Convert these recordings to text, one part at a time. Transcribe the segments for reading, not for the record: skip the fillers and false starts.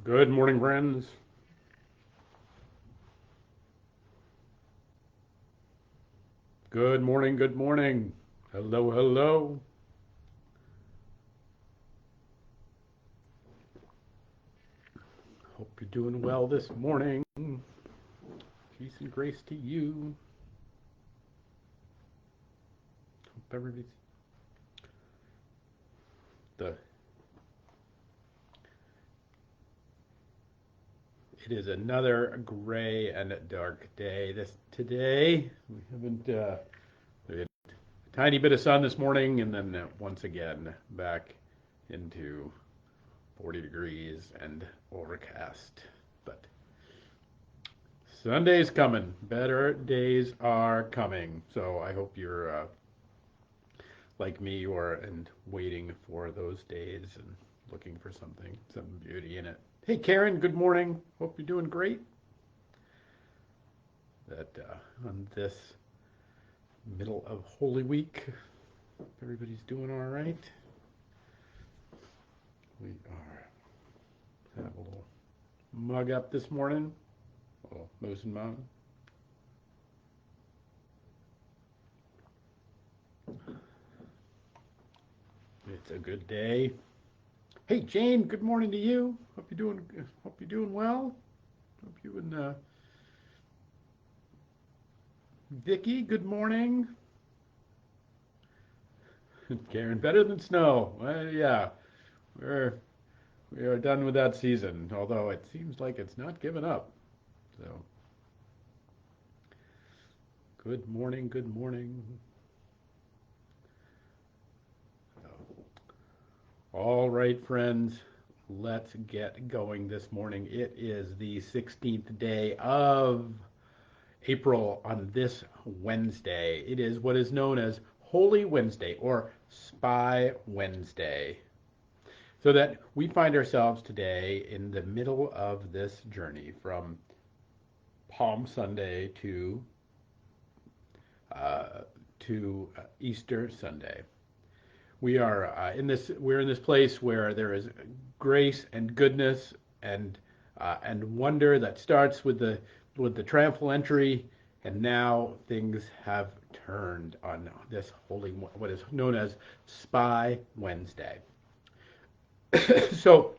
Good morning, friends. Good morning, good morning. Hello, hello. Hope you're doing well this morning. Peace and grace to you. Hope everybody's the it is another gray and dark day. Today we haven't we had a tiny bit of sun this morning, and then once again back into 40 degrees and overcast. But Sunday's coming. Better days are coming. So I hope you're like me or and waiting for those days and looking for some beauty in it. Hey Karen, good morning. Hope you're doing great. That on this middle of Holy Week, everybody's doing all right. We are have a little mug up this morning. A little moose and mug. It's a good day. Hey Jane, good morning to you. Hope you're doing well. Hope you and Vicky, good morning. Karen, better than snow. Yeah, we're we are done with that season. Although it seems like it's not giving up. So good morning, good morning. All right, friends, let's get going this morning. It is the 16th day of April on this Wednesday. It is what is known as Holy Wednesday or Spy Wednesday. So that we find ourselves today in the middle of this journey from Palm Sunday Easter Sunday. We're in this place where there is grace and goodness and wonder that starts with the triumphal entry, and now things have turned on this what is known as Spy Wednesday. So,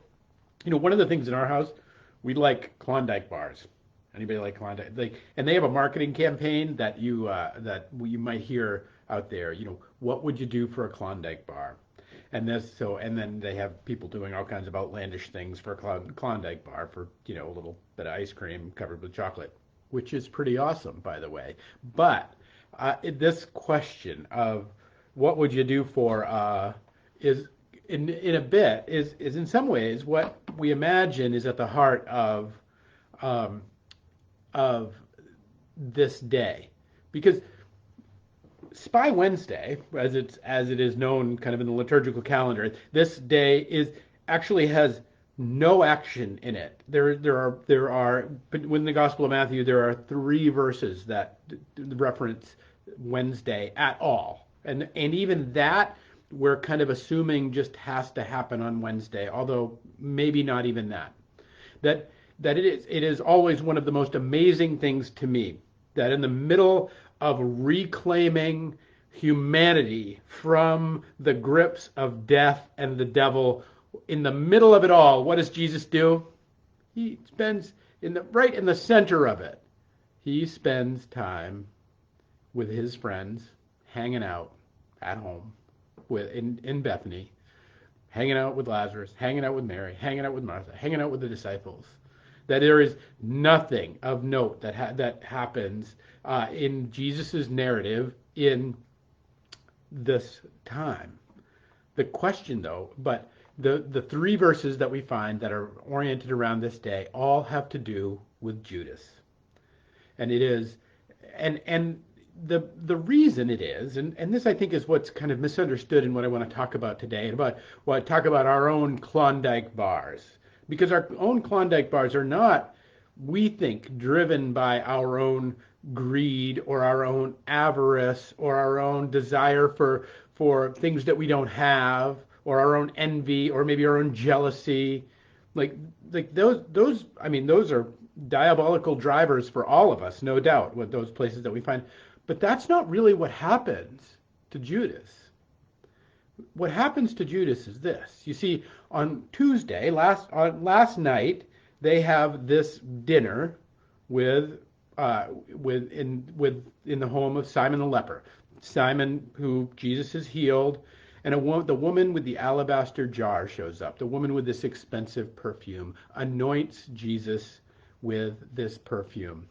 one of the things in our house, we like Klondike bars. Anybody like Klondike? And they have a marketing campaign that you might hear out there. What would you do for a Klondike bar? And then they have people doing all kinds of outlandish things for a Klondike bar for a little bit of ice cream covered with chocolate, which is pretty awesome, by the way. But this question of what would you do for is in a bit is in some ways what we imagine is at the heart um, of this day, because Spy Wednesday, as it is known kind of in the liturgical calendar, this day is actually has no action in it. There are in the Gospel of Matthew there are 3 verses that reference Wednesday at all, and even that we're kind of assuming just has to happen on Wednesday, although maybe not even that. That that it is always one of the most amazing things to me that in the middle of reclaiming humanity from the grips of death and the devil, in the middle of it all, what does Jesus do? He spends right in the center of it. He spends time with his friends, hanging out at home in Bethany, hanging out with Lazarus, hanging out with Mary, hanging out with Martha, hanging out with the disciples. That there is nothing of note that happens in Jesus's narrative in this time. The question, though, but the 3 verses that we find that are oriented around this day all have to do with Judas, and it is, and the reason it is, and this I think is what's kind of misunderstood in what I want to talk about today, and about what I talk about our own Klondike bars, because our own Klondike bars are not, we think, driven by our own greed or our own avarice or our own desire for things that we don't have, or our own envy or maybe our own jealousy. Like those I mean those are diabolical drivers for all of us, no doubt, with those places that we find. But that's not really what happens to Judas. What happens to Judas is this. You see, on Tuesday, last night, they have this dinner with in the home of Simon the leper. Simon, who Jesus has healed, and the woman with the alabaster jar shows up. The woman with this expensive perfume anoints Jesus with this perfume.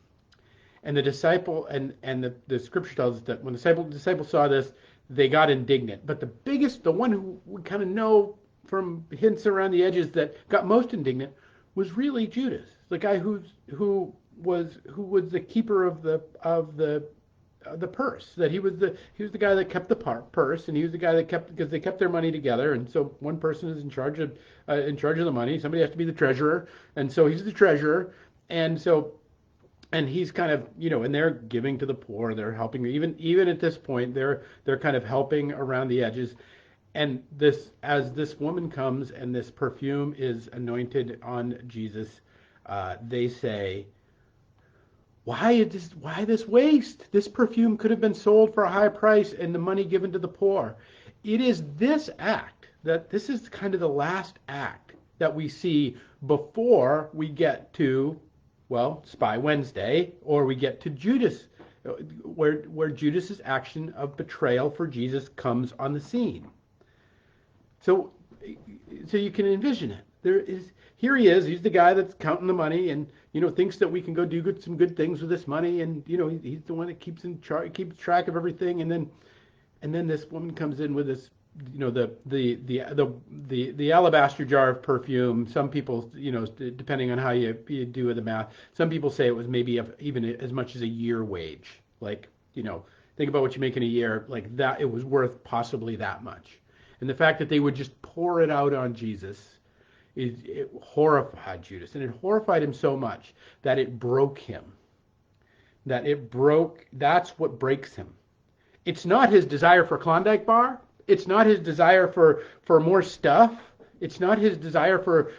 And the disciple the scripture tells us that when the disciples saw this, they got indignant. But the one who we kind of know from hints around the edges that got most indignant was really Judas, the guy who was the keeper of the purse. That he was the guy that kept the purse, and he was the guy that kept because they kept their money together. And so one person is in charge of the money. Somebody has to be the treasurer, and so he's the treasurer. And so and he's kind of and they're giving to the poor, they're helping, even at this point they're kind of helping around the edges. And as this woman comes and this perfume is anointed on Jesus, they say, why this waste? This perfume could have been sold for a high price and the money given to the poor. It is this act this is kind of the last act that we see before we get to, well, Spy Wednesday, or we get to Judas, where Judas's action of betrayal for Jesus comes on the scene. So you can envision it. Here he is. He's the guy that's counting the money, and thinks that we can go do some good things with this money, and he's the one that keeps track of everything. And then this woman comes in with this, the alabaster jar of perfume. Some people, depending on how you do the math, some people say it was maybe even as much as a year wage. Like, think about what you make in a year, like that. It was worth possibly that much. And the fact that they would just pour it out on Jesus, it horrified Judas, and it horrified him so much that it broke him. That's what breaks him. It's not his desire for Klondike bar. It's not his desire for more stuff. It's not his desire for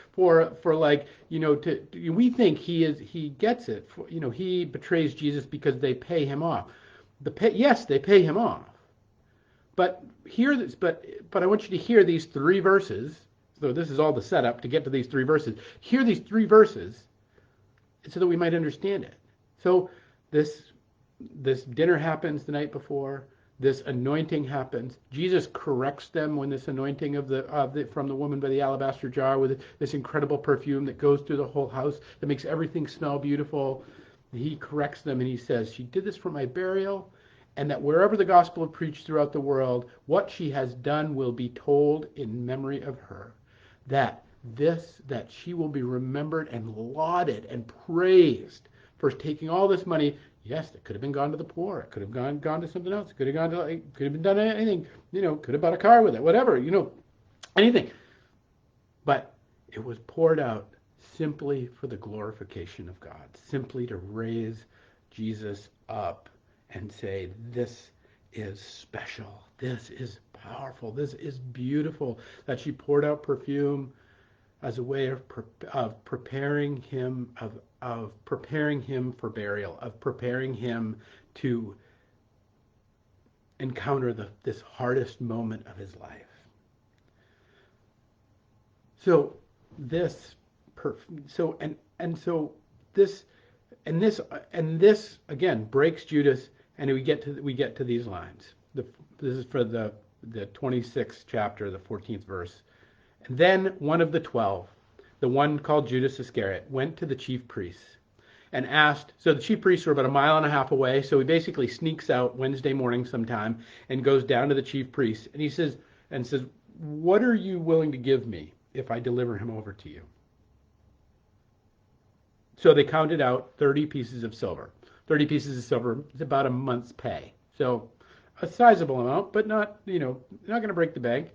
like, we think he gets it. He betrays Jesus because they pay him off. Yes, they pay him off. But I want you to hear these three verses. So this is all the setup to get to these three verses. Hear these three verses so that we might understand it. So this dinner happens the night before. This anointing happens. Jesus corrects them when this anointing from the woman by the alabaster jar with this incredible perfume that goes through the whole house, that makes everything smell beautiful. He corrects them and he says, she did this for my burial, and that wherever the gospel is preached throughout the world, what she has done will be told in memory of her. That she will be remembered and lauded and praised for taking all this money. Yes, it could have been gone to the poor. It could have gone to something else. It could have could have been done anything. Could have bought a car with it. Whatever. Anything. But it was poured out simply for the glorification of God. Simply to raise Jesus up and say, this is special. This is powerful. This is beautiful. That she poured out perfume as a way of preparing him preparing him for burial, of preparing him to encounter this hardest moment of his life. So this again breaks Judas, and we get to these lines. This is for the 26th chapter, the 14th verse. And then one of the 12, the one called Judas Iscariot, went to the chief priests and asked. So the chief priests were about a mile and a half away. So he basically sneaks out Wednesday morning sometime and goes down to the chief priests. And he says, what are you willing to give me if I deliver him over to you? So they counted out 30 pieces of silver. 30 pieces of silver is about a month's pay. So a sizable amount, but not going to break the bank.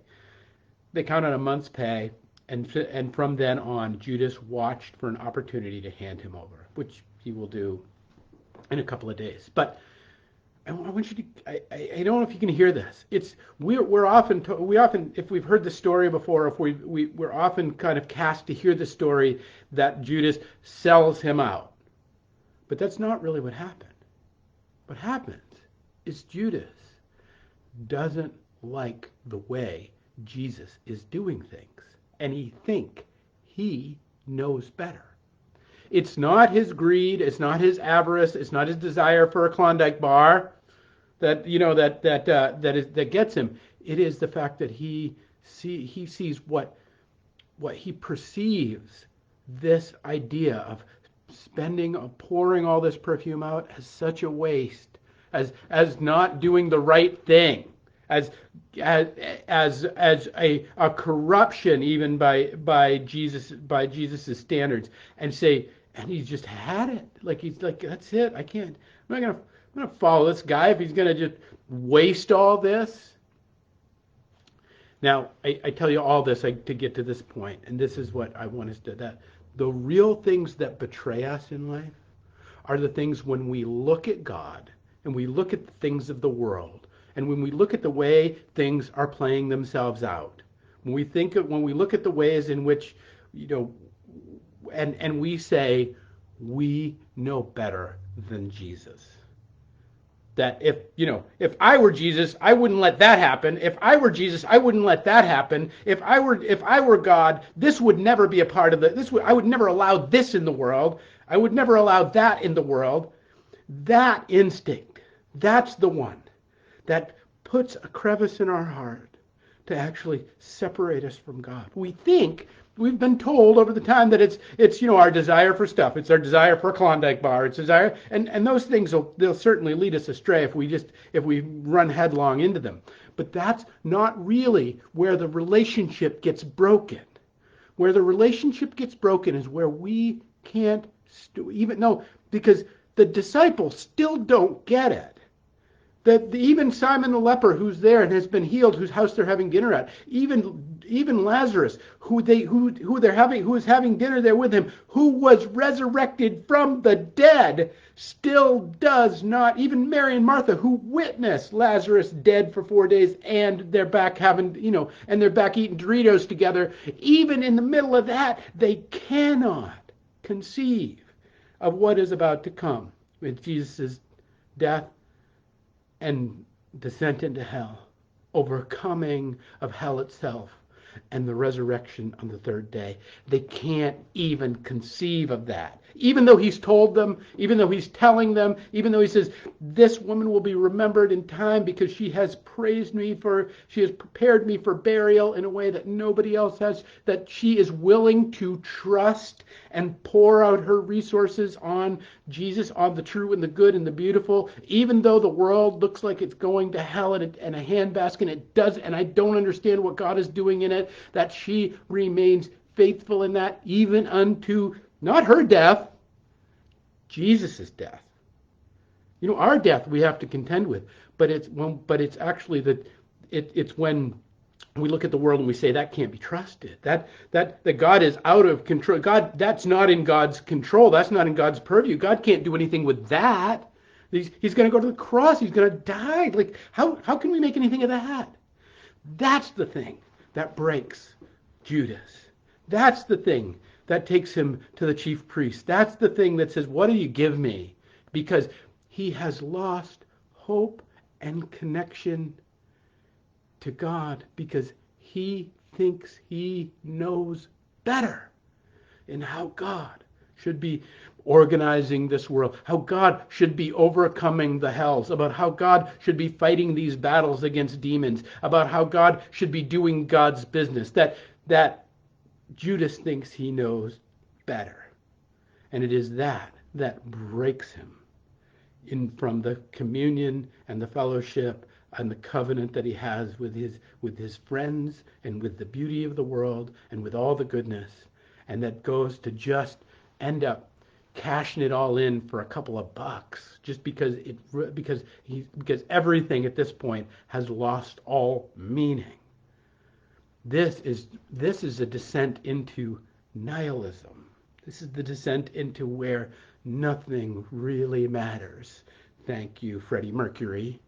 They counted a month's pay, and from then on, Judas watched for an opportunity to hand him over, which he will do in a couple of days. But I want you to. I don't know if you can hear this. We're often we often, if we've heard the story before, if we're often kind of cast to hear the story that Judas sells him out, but that's not really what happened. What happens is Judas doesn't like the way Jesus is doing things, and he knows better. It's not his greed, it's not his avarice, it's not his desire for a Klondike bar that that gets him. It is the fact that he sees what he perceives this idea of spending, of pouring all this perfume out as such a waste, as not doing the right thing, as a corruption even by Jesus's standards, and say, and he's just had it. Like he's like, that's it. I'm gonna follow this guy if he's gonna just waste all this. Now, I tell you all this to get to this point, and this is what I want us to, that the real things that betray us in life are the things when we look at God and we look at the things of the world, and when we look at the way things are playing themselves out, when we look at the ways in which, and we say, we know better than Jesus. That if I were Jesus, I wouldn't let that happen. If I were Jesus, I wouldn't let that happen. If I were God, this would never be a part of I would never allow this in the world. I would never allow that in the world. That instinct, that's the one that puts a crevice in our heart to actually separate us from God. We've been told over the time that it's our desire for stuff. It's our desire for a Klondike bar. It's desire, and those things they'll certainly lead us astray if we run headlong into them. But that's not really where the relationship gets broken. Where the relationship gets broken is where we can't because the disciples still don't get it. That even Simon the leper, who's there and has been healed, whose house they're having dinner at, even Lazarus, who is having dinner there with him, who was resurrected from the dead, still does not. Even Mary and Martha, who witnessed Lazarus dead for 4 days, and they're back and they're back eating Doritos together. Even in the middle of that, they cannot conceive of what is about to come with Jesus' death and descent into hell, overcoming of hell itself, and the resurrection on the third day. They can't even conceive of that. Even though he's told them, even though he's telling them, even though he says, this woman will be remembered in time because she has she has prepared me for burial in a way that nobody else has, that she is willing to trust and pour out her resources on Jesus, on the true and the good and the beautiful, even though the world looks like it's going to hell and a handbasket, and it does, and I don't understand what God is doing in it, that she remains faithful in that, even unto not her death, Jesus' death. Our death we have to contend with, but it's actually it's when we look at the world and we say that can't be trusted. That God is out of control. God, that's not in God's control. That's not in God's purview. God can't do anything with that. He's going to go to the cross. He's going to die. Like how can we make anything of that? That's the thing that breaks Judas. That's the thing that takes him to the chief priest. That's the thing that says, what do you give me? Because he has lost hope and connection to God because he thinks he knows better in how God should be organizing this world, how God should be overcoming the hells, about how God should be fighting these battles against demons, about how God should be doing God's business, that Judas thinks he knows better. And it is that breaks him from the communion and the fellowship and the covenant that he has with his friends and with the beauty of the world and with all the goodness, and that goes to just end up cashing it all in for a couple of bucks just because everything at this point has lost all meaning. This is a descent into nihilism. This is the descent into where nothing really matters. Thank you, Freddie Mercury.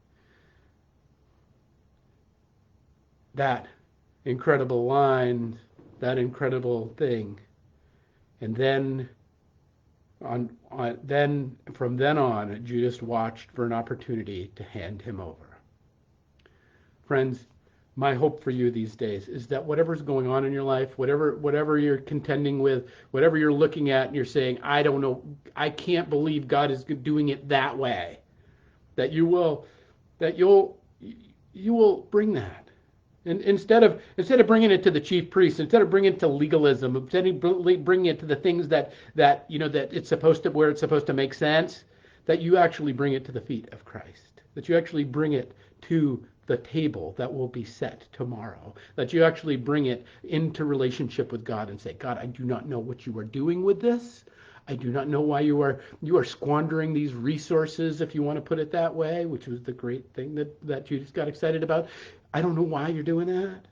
That incredible line, that incredible thing. And then then from then on, Judas watched for an opportunity to hand him over. Friends, my hope for you these days is that whatever's going on in your life, whatever you're contending with, whatever you're looking at and you're saying, I don't know, I can't believe God is doing it that way, that you will bring that. And instead of bringing it to the chief priest, instead of bringing it to legalism, instead of bringing it to the things that that it's supposed to where it's supposed to make sense, that you actually bring it to the feet of Christ. That you actually bring it to the table that will be set tomorrow. That you actually bring it into relationship with God and say, God, I do not know what you are doing with this. I do not know why you are squandering these resources, if you want to put it that way, which was the great thing that Judas got excited about. I don't know why you're doing that.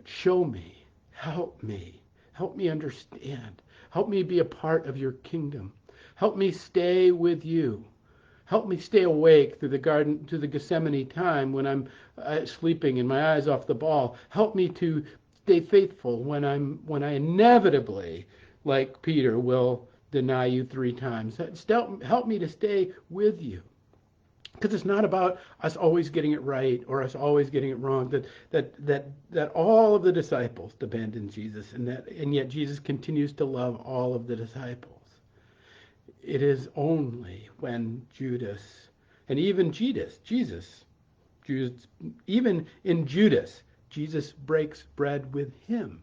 Show me. Help me. Help me understand. Help me be a part of your kingdom. Help me stay with you. Help me stay awake through the Gethsemane time when I'm sleeping and my eyes off the ball. Help me to stay faithful when I inevitably, like Peter, will deny you 3 times. Help me to stay with you. Because it's not about us always getting it right or us always getting it wrong. That all of the disciples abandoned Jesus, and yet Jesus continues to love all of the disciples. It is only when Judas, and even Jesus, even in Judas, Jesus breaks bread with him,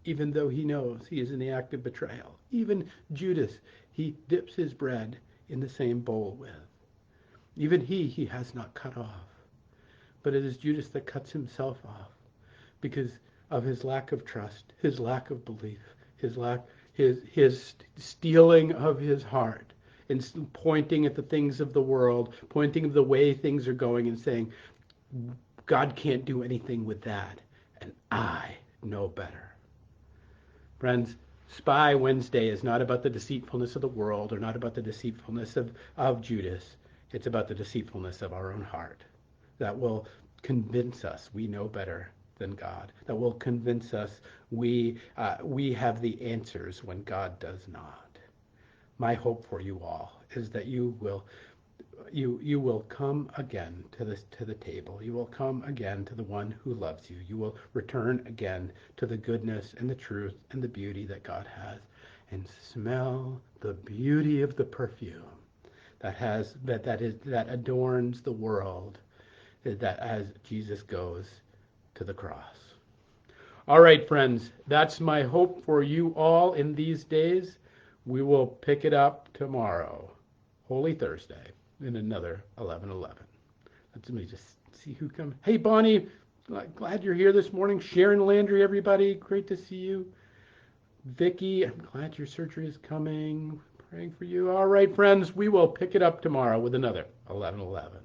even though he knows he is in the act of betrayal. Even Judas, he dips his bread in the same bowl with. Even he has not cut off. But it is Judas that cuts himself off because of his lack of trust, his lack of belief, his stealing of his heart, and pointing at the things of the world, pointing at the way things are going and saying, God can't do anything with that, and I know better. Friends, Spy Wednesday is not about the deceitfulness of the world or not about the deceitfulness of Judas. It's about the deceitfulness of our own heart that will convince us we know better than God, that will convince us we have the answers when God does not. My hope for you all is that you will come again to the table. You will come again to the one who loves you. You will return again to the goodness and the truth and the beauty that God has, and smell the beauty of the perfume that adorns the world, that as Jesus goes to the cross. All right, friends, that's my hope for you all in these days. We will pick it up tomorrow, Holy Thursday, in another 11:11. Let me just see who comes. Hey, Bonnie, glad you're here this morning. Sharon Landry, everybody, great to see you. Vicky, I'm glad your surgery is coming. Praying for you. All right, friends, we will pick it up tomorrow with another 11:11.